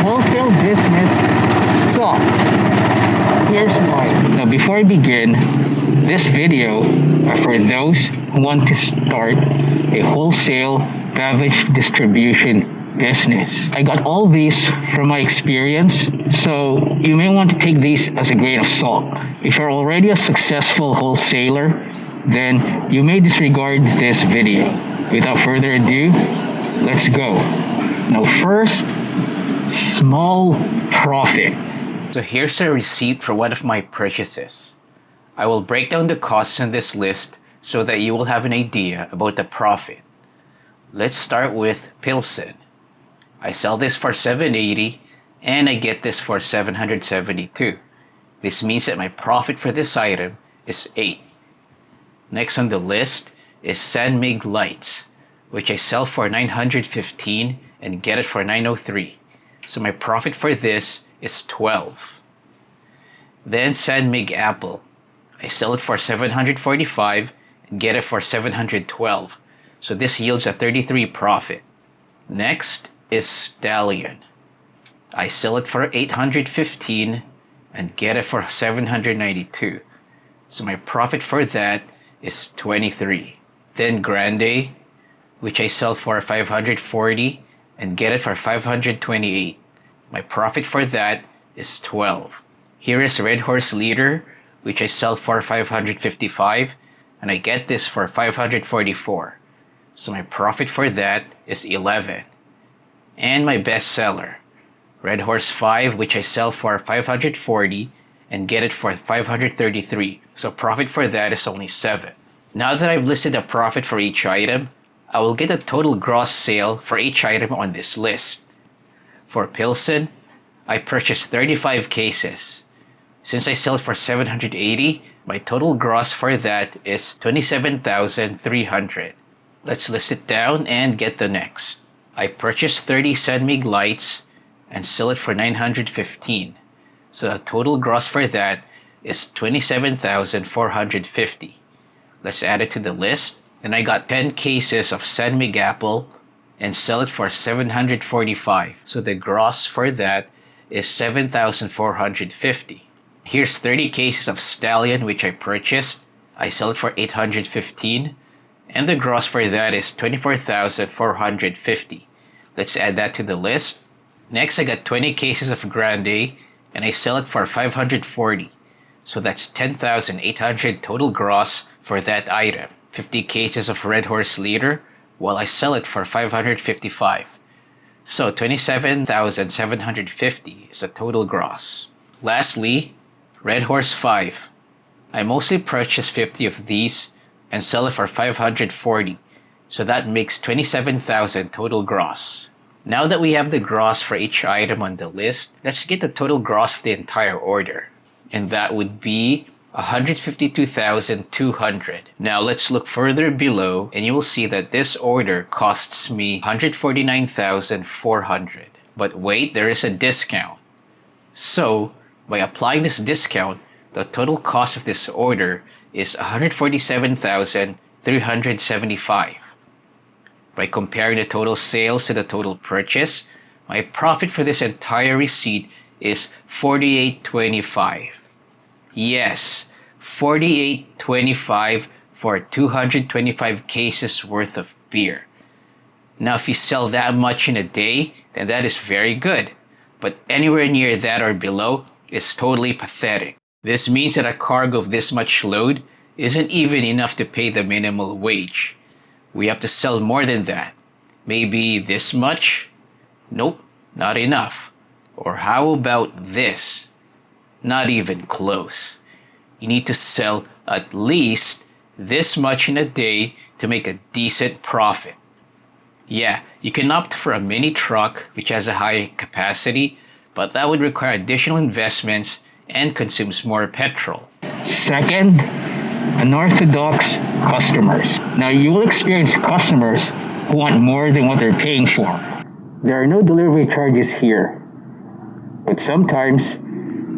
wholesale business sucks. Here's why. Now, before I begin, this video are for those who want to start a wholesale beverage distribution business. I got all these from my experience, so you may want to take these as a grain of salt. If you're already a successful wholesaler, then you may disregard this video. Without further ado, let's go. Now, first, small profit. So here's a receipt for one of my purchases. I will break down the costs in this list so that you will have an idea about the profit. Let's start with Pilsen. I sell this for $7.80 and I get this for $772. This means that my profit for this item is $8. Next on the list is San Mig Lights, which I sell for $915 and get it for $903. So my profit for this is $12. Then San Mig Apple. I sell it for $745 and get it for $712. So this yields a $33 profit. Next is Stallion. I sell it for $815 and get it for $792. So my profit for that is $23. Then Grande, which I sell for $540 and get it for $528. My profit for that is $12. Here is Red Horse Leader, which I sell for $555 and I get this for $544. So my profit for that is $11. And my best seller, Red Horse 5, which I sell for $540 and get it for $533. So profit for that is only $7. Now that I've listed a profit for each item, I will get a total gross sale for each item on this list. For Pilsen, I purchased 35 cases. Since I sell it for $780, my total gross for that is $27,300. Let's list it down and get the next. I purchased 30 San Mig Lights and sell it for $915. So the total gross for that is $27,450. Let's add it to the list. Then I got 10 cases of San Mig Apple and sell it for $745. So the gross for that is $7,450. Here's 30 cases of Stallion, which I purchased. I sell it for $815. And the gross for that is $24,450. Let's add that to the list. Next, I got 20 cases of Grande and I sell it for $540. So that's $10,800 total gross for that item. 50 cases of Red Horse Leader, while I sell it for $555. So $27,750 is a total gross. Lastly, Red Horse 5. I mostly purchase 50 of these and sell it for $540. So that makes $27,000 total gross. Now that we have the gross for each item on the list, let's get the total gross of the entire order. And that would be $152,200. Now let's look further below and you will see that this order costs me $149,400. But wait, there is a discount. So by applying this discount, the total cost of this order is $147,375. By comparing the total sales to the total purchase, my profit for this entire receipt is $48.25. Yes, $48.25 for 225 cases worth of beer. Now, if you sell that much in a day, then that is very good. But anywhere near that or below is totally pathetic. This means that a cargo of this much load isn't even enough to pay the minimum wage. We have to sell more than that. Maybe this much? Nope, not enough. Or how about this? Not even close. You need to sell at least this much in a day to make a decent profit. Yeah, you can opt for a mini truck which has a high capacity, but that would require additional investments and consumes more petrol. Second, unorthodox customers. Now, you will experience customers who want more than what they're paying for. There are no delivery charges here, but sometimes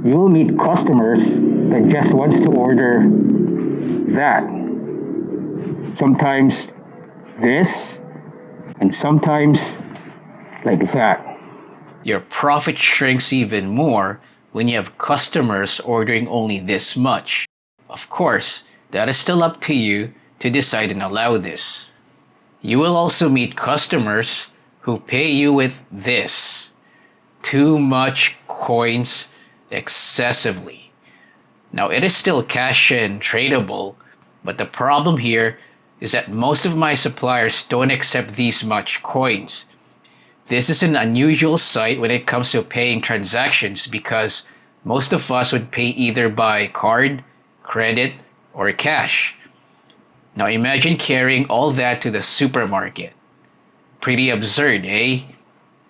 you will meet customers that just wants to order that. Sometimes this, and sometimes like that. Your profit shrinks even more when you have customers ordering only this much. Of course, that is still up to you to decide and allow this. You will also meet customers who pay you with this: too much coins excessively. Now, it is still cash and tradable, but the problem here is that most of my suppliers don't accept these much coins. This is an unusual sight when it comes to paying transactions because most of us would pay either by card, credit, or cash. Now imagine carrying all that to the supermarket. Pretty absurd, eh?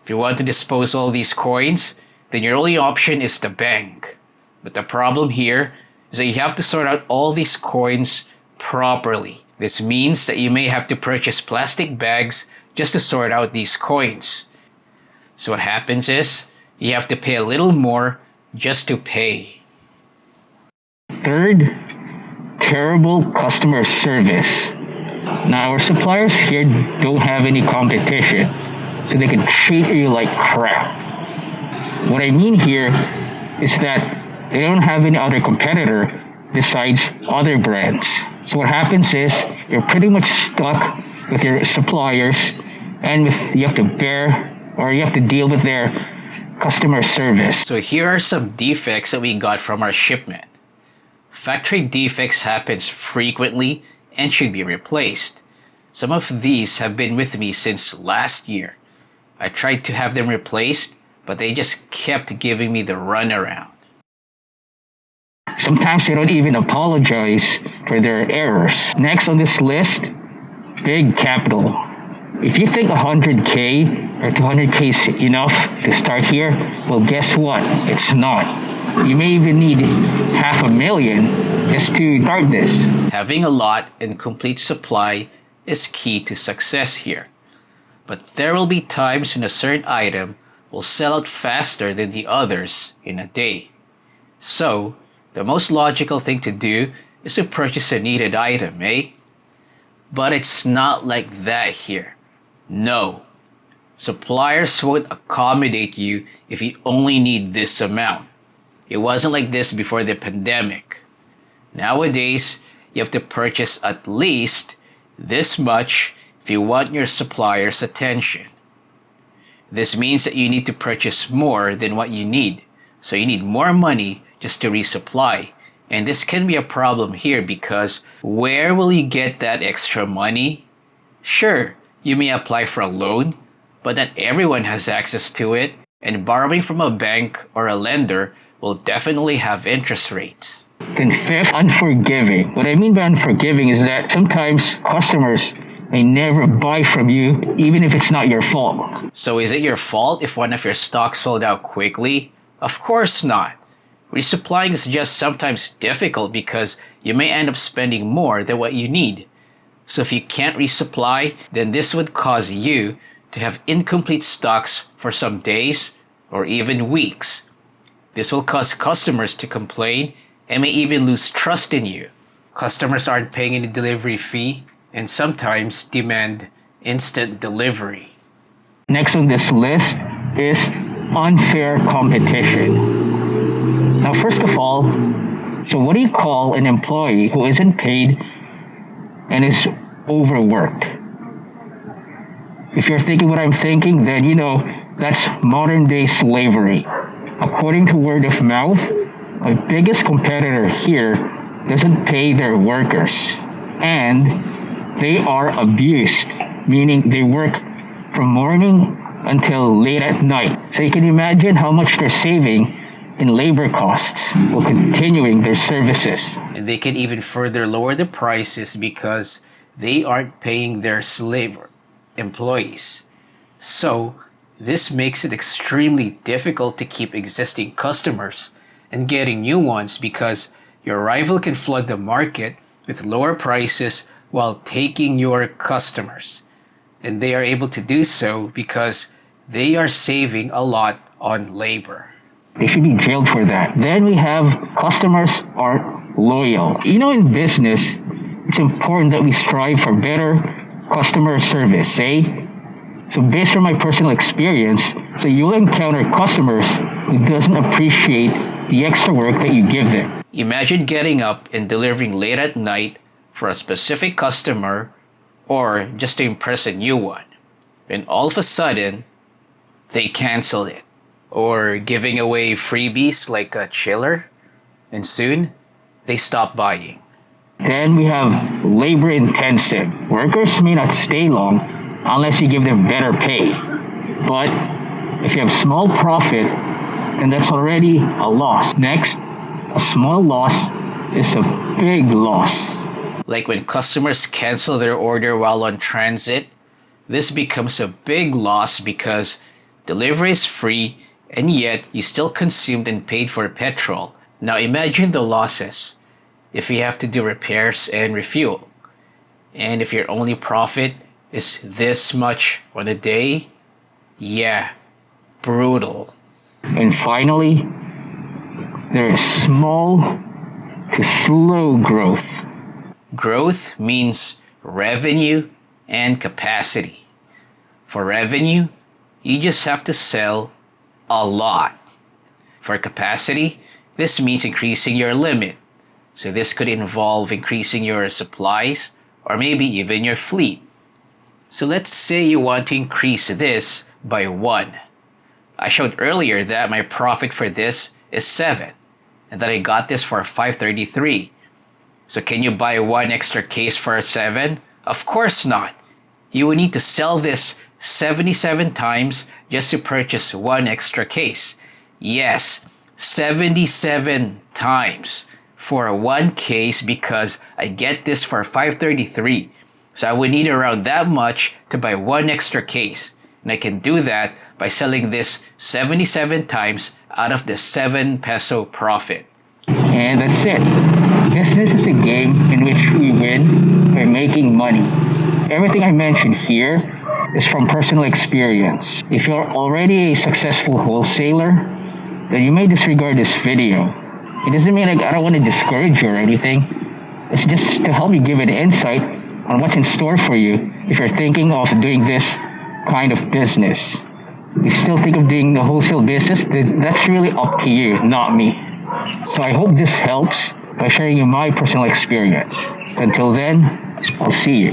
If you want to dispose all these coins, then your only option is the bank. But the problem here is that you have to sort out all these coins properly. This means that you may have to purchase plastic bags just to sort out these coins. So what happens is, you have to pay a little more just to pay. Third, terrible customer service. Now, our suppliers here don't have any competition, so they can treat you like crap. What I mean here is that they don't have any other competitor besides other brands. So what happens is you're pretty much stuck with your suppliers, and you have to bear or you have to deal with their customer service. So here are some defects that we got from our shipment. Factory defects happens frequently and should be replaced. Some of these have been with me since last year. I tried to have them replaced, but they just kept giving me the runaround. Sometimes they don't even apologize for their errors. Next on this list, big capital. If you think 100K or 200K is enough to start here, well, guess what? It's not. You may even need $500,000 just to start this. Having a lot and complete supply is key to success here. But there will be times when a certain item will sell out faster than the others in a day. So, the most logical thing to do is to purchase a needed item, eh? But it's not like that here. No. Suppliers won't accommodate you if you only need this amount. It wasn't like this before the pandemic. Nowadays, you have to purchase at least this much if you want your supplier's attention. This means that you need to purchase more than what you need. So you need more money just to resupply. And this can be a problem here because where will you get that extra money? Sure, you may apply for a loan, but not everyone has access to it, and borrowing from a bank or a lender will definitely have interest rates. Then fifth, unforgiving. What I mean by unforgiving is that sometimes customers may never buy from you even if it's not your fault. So is it your fault if one of your stocks sold out quickly? Of course not. Resupplying is just sometimes difficult because you may end up spending more than what you need. So if you can't resupply, then this would cause you to have incomplete stocks for some days or even weeks. This will cause customers to complain and may even lose trust in you. Customers aren't paying any delivery fee and sometimes demand instant delivery. Next on this list is unfair competition. Now, first of all, so what do you call an employee who isn't paid and is overworked? If you're thinking what I'm thinking, then you know that's modern day slavery. According to word of mouth, my biggest competitor here doesn't pay their workers, and they are abused, meaning they work from morning until late at night. So you can imagine how much they're saving in labor costs while continuing their services. And they can even further lower the prices because they aren't paying their slave employees. So this makes it extremely difficult to keep existing customers and getting new ones because your rival can flood the market with lower prices while taking your customers. And they are able to do so because they are saving a lot on labor. They should be jailed for that. Then we have customers are loyal. You know, in business, it's important that we strive for better customer service, eh? So based on my personal experience, so you'll encounter customers who doesn't appreciate the extra work that you give them. Imagine getting up and delivering late at night for a specific customer or just to impress a new one. And all of a sudden, they cancel it. Or giving away freebies like a chiller, and soon they stop buying. Then we have labor intensive. Workers may not stay long unless you give them better pay. But if you have small profit, then that's already a loss. Next, a small loss is a big loss. Like when customers cancel their order while on transit, this becomes a big loss because delivery is free and yet you still consumed and paid for petrol. Now imagine the losses if you have to do repairs and refuel. And if your only profit is this much on a day, yeah, brutal. And finally, there is small to slow growth. Growth means revenue and capacity. For revenue, you just have to sell a lot. For capacity, this means increasing your limit. So this could involve increasing your supplies or maybe even your fleet. So let's say you want to increase this by 1. I showed earlier that my profit for this is 7 and that I got this for 533. So can you buy 1 extra case for 7? Of course not. You would need to sell this 77 times just to purchase 1 extra case. Yes, 77 times for 1 case because I get this for 533. So I would need around that much to buy 1 extra case. And I can do that by selling this 77 times out of the 7 peso profit. And that's it. Business is a game in which we win by making money. Everything I mentioned here is from personal experience. If you're already a successful wholesaler, then you may disregard this video. It doesn't mean I don't want to discourage you or anything. It's just to help you give an insight on what's in store for you if you're thinking of doing this kind of business. If you still think of doing the wholesale business, that's really up to you, not me. So I hope this helps by sharing you my personal experience. Until then, I'll see you.